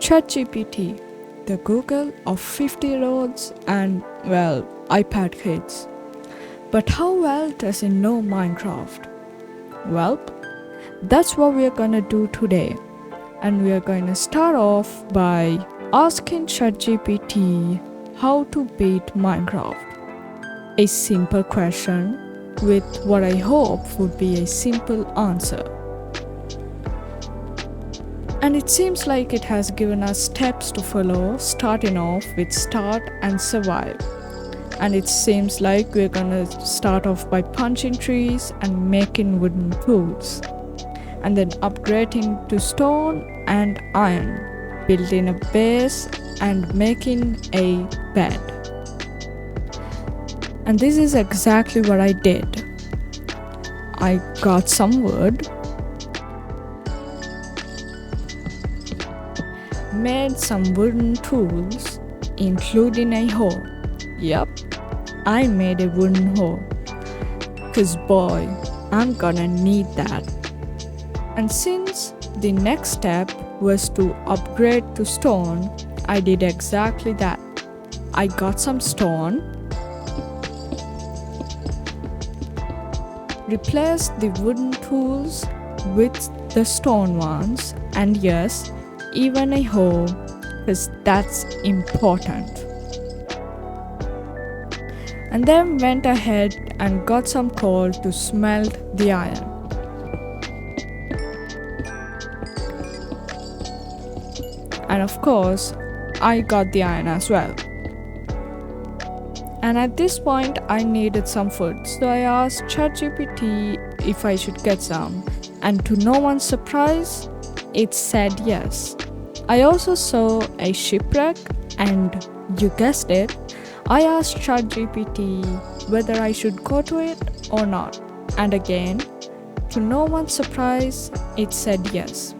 ChatGPT, the Google of 50-year-olds and, well, iPad kids. But how well does it know Minecraft? Well, that's what we are gonna do today. And we are going to start off by asking ChatGPT how to beat Minecraft. A simple question with what I hope would be a simple answer. And it seems like it has given us steps to follow, starting off with start and survive. And it seems like we're gonna start off by punching trees and making wooden tools, and then upgrading to stone and iron, building a base and making a bed. And this is exactly what I did. I got some wood, made some wooden tools, including a hoe. Yup, I made a wooden hoe. 'Cause boy, I'm gonna need that. And since the next step was to upgrade to stone, I did exactly that. I got some stone, replaced the wooden tools with the stone ones, and yes, even a hoe, because that's important. And then went ahead and got some coal to smelt the iron. And of course, I got the iron as well. And at this point, I needed some food, so I asked ChatGPT if I should get some. And to no one's surprise, it said yes. I also saw a shipwreck, and you guessed it, I asked ChatGPT whether I should go to it or not. And again, to no one's surprise, it said yes.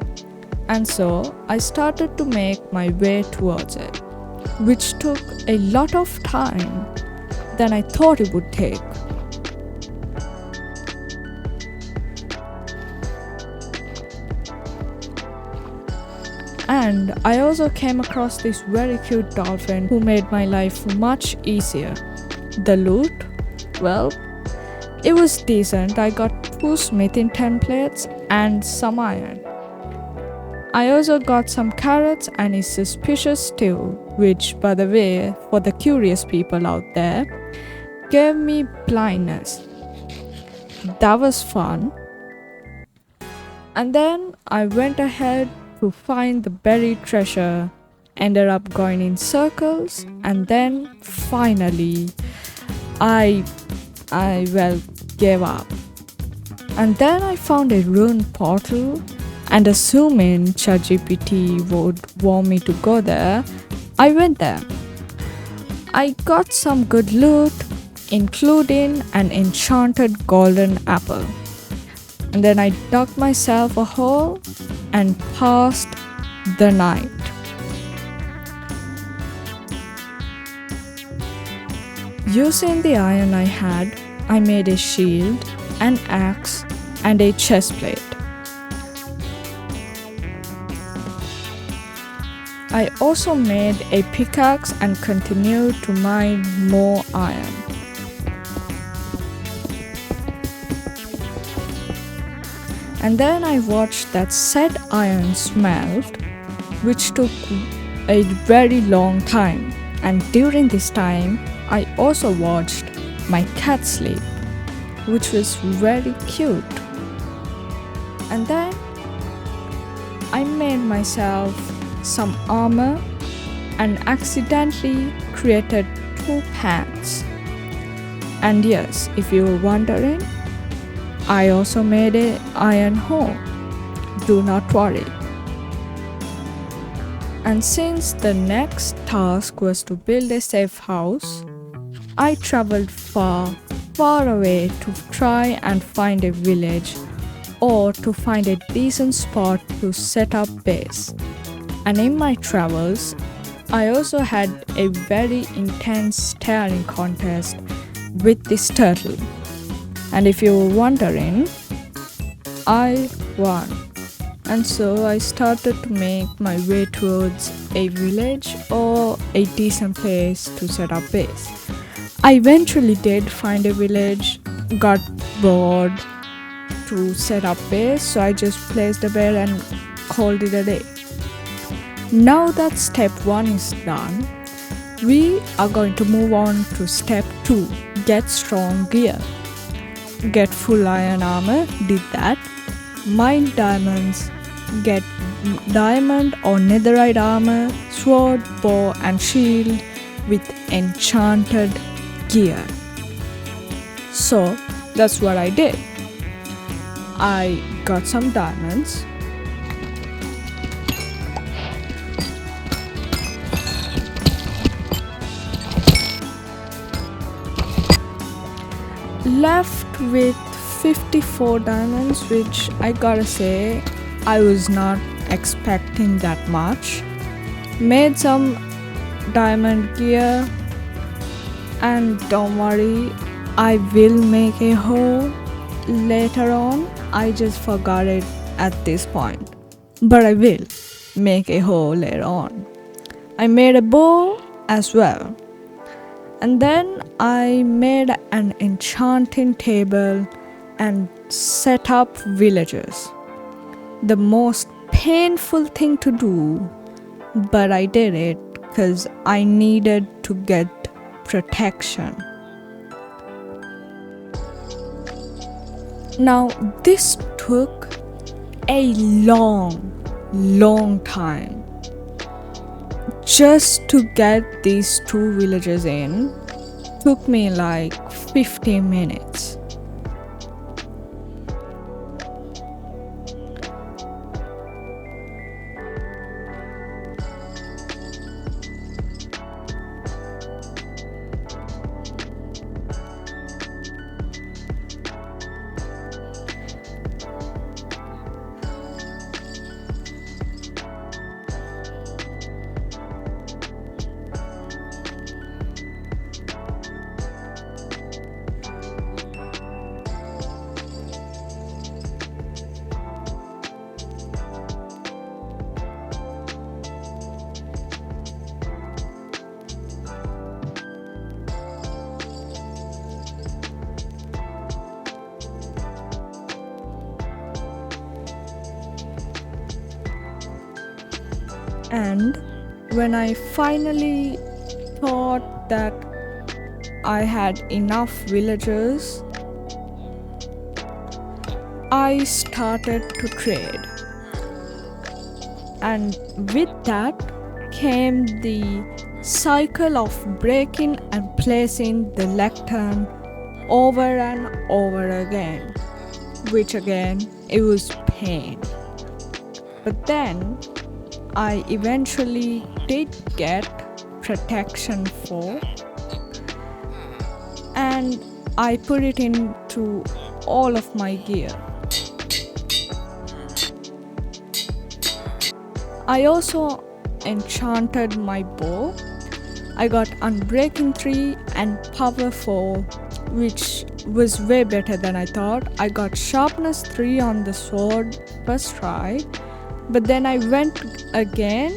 And so I started to make my way towards it, which took a lot of time than I thought it would take. And I also came across this very cute dolphin who made my life much easier. The loot? Well, it was decent. I got 2 smithing templates and some iron. I also got some carrots and a suspicious stew, which, by the way, for the curious people out there, gave me blindness. That was fun. And then I went ahead to find the buried treasure, ended up going in circles, and then finally I gave up. And then I found a ruined portal, and assuming ChatGPT would want me to go there, I went there. I got some good loot, including an enchanted golden apple. And then I dug myself a hole and passed the night. Using the iron I had, I made a shield, an axe, and a chestplate. I also made a pickaxe and continued to mine more iron. And then I watched that said iron smelt, which took a very long time. And during this time, I also watched my cat sleep, which was very cute. And then I made myself some armor and accidentally created 2 pants. And yes, if you were wondering, I also made an iron hoe. Do not worry. And since the next task was to build a safe house, I traveled far away to try and find a village or to find a decent spot to set up base. And in my travels, I also had a very intense staring contest with this turtle. And if you were wondering, I won. And so I started to make my way towards a village or a decent place to set up base. I eventually did find a village, got bored to set up base, so I just placed a bed and called it a day. Now that step 1 is done, we are going to move on to step 2, get strong gear. Get full iron armor, did that. Mine diamonds, get diamond or netherite armor, sword, bow and shield with enchanted gear. So that's what I did. I got some diamonds, left with 54 diamonds, which I gotta say I was not expecting that much. Made some diamond gear, and don't worry, I will make a hoe later on. I just forgot it at this point, but I will make a hoe later on. I made a bow as well. And then I made an enchanting table and set up villagers. The most painful thing to do, but I did it because I needed to get protection. Now, this took a long time. Just to get these 2 villages in took me like 15 minutes. And when I finally thought that I had enough villagers, I started to trade. And with that came the cycle of breaking and placing the lectern over and over again, which again, it was pain. But then I eventually did get protection 4, and I put it into all of my gear. I also enchanted my bow. I got Unbreaking 3 and Power 4, which was way better than I thought. I got Sharpness 3 on the sword first try, but then I went again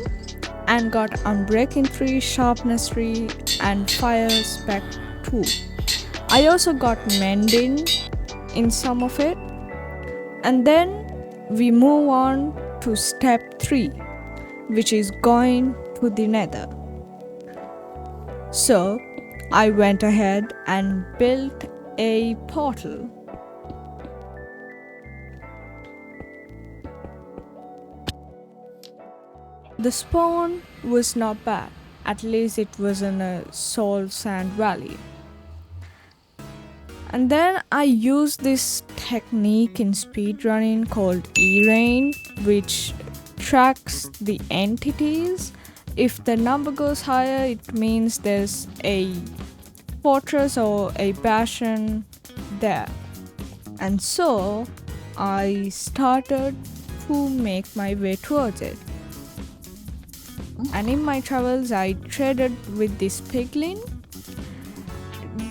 and got Unbreaking 3, Sharpness 3 and Fire Spec 2. I also got Mending in some of it. And then we move on to step 3, which is going to the nether. So I went ahead and built a portal. The spawn was not bad, at least it was in a salt sand valley. And then I used this technique in speedrunning called E-Rain, which tracks the entities. If the number goes higher, it means there's a fortress or a bastion there. And so I started to make my way towards it. And in my travels, I traded with this piglin.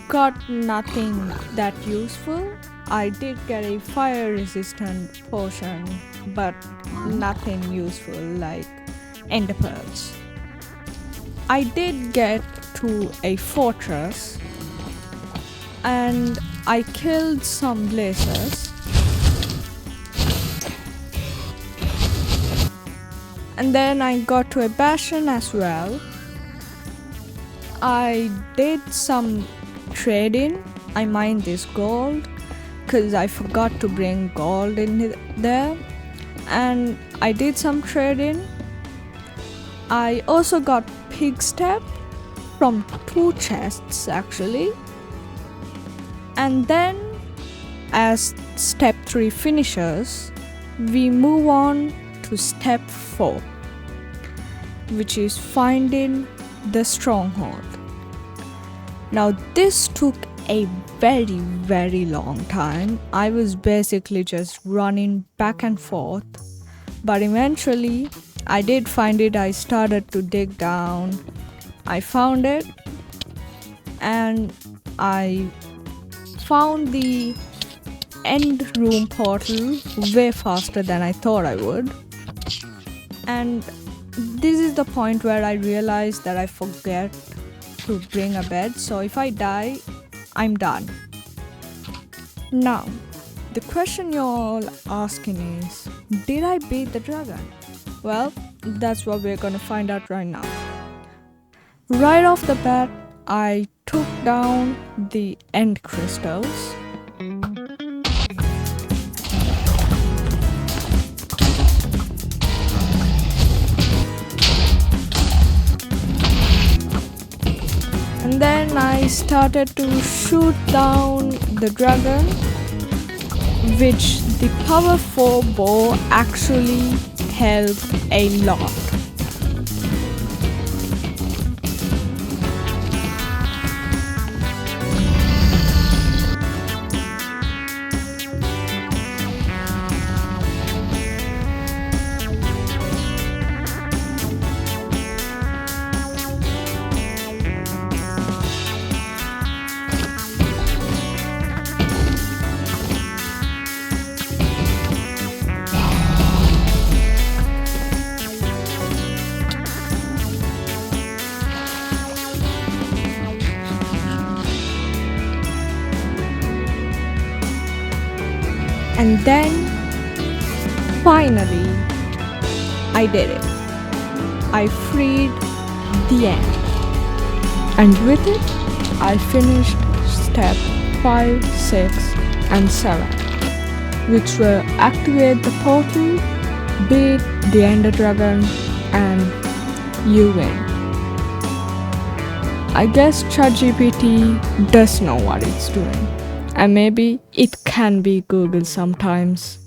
Got nothing that useful. I did get a fire resistant potion, but nothing useful like ender pearls. I did get to a fortress and I killed some blazers. And then I got to a bastion as well. I did some trading. I mined this gold because I forgot to bring gold in there. And I did some trading. I also got pig step from 2 chests actually. And then as step 3 finishes, we move on to step 4, which is finding the stronghold. Now this took a very long time. I was basically just running back and forth, but eventually I did find it. I started to dig down. I found it and I found the end room portal way faster than I thought I would. And this is the point where I realized that I forget to bring a bed, so if I die, I'm done. Now, the question you're all asking is, did I beat the dragon? Well, that's what we're gonna find out right now. Right off the bat, I took down the end crystals. And then I started to shoot down the dragon, which the power 4 bow actually helped a lot. And then, finally, I did it. I freed the end. And with it, I finished step 5, 6, and 7, which were activate the portal, beat the Ender Dragon, and you win. I guess ChatGPT does know what it's doing. And maybe it can be Google sometimes.